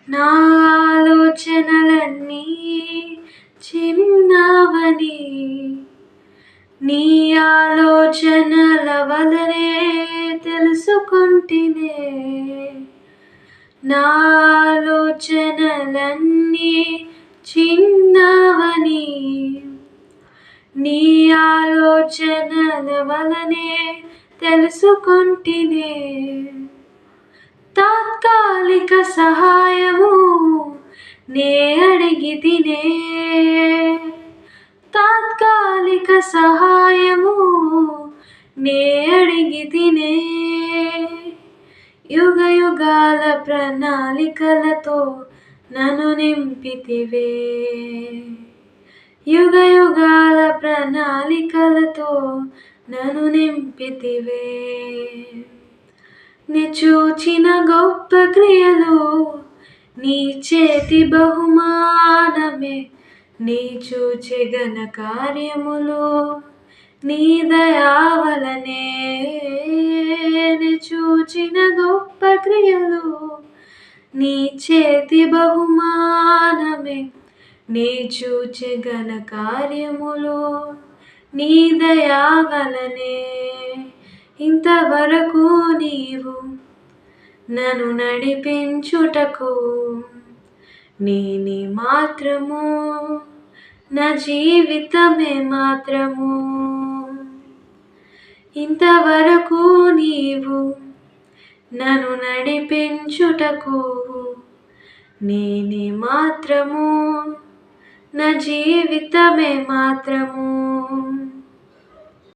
నా ఆలోచనలన్నీ చిన్నవని నీ ఆలోచనల వలనే తెలుసుకుంటినే. నా ఆలోచనలన్నీ చిన్నవని నీ ఆలోచనల వలనే తెలుసుకుంటినే. తాత్కాలిక సహాయము నే అడిగితినే. తాత్కాలిక సహాయము నే అడిగితినే. యుగ యుగాల ప్రణాళికలతో నన్ను నింపితివే. యుగ యుగాల ప్రణాళికలతో నన్ను నింపితివే. నీ చూచిన గొప్ప క్రియలు నీ చేతి బహుమానమే. నీ చూచే ఘన కార్యములు నీ దయా వలనే. నీ చూచిన గొప్ప క్రియలు నీ చేతి బహుమానమే. నీ చూచే ఘన కార్యములు నీ దయా వలనే. ఇంతవరకు నీవు నన్ను నడిపించుటకు నేనే మాత్రము, నా జీవితమే మాత్రము. ఇంతవరకు నీవు నన్ను నడిపించుటకు నేనే మాత్రము, నా జీవితమే మాత్రము.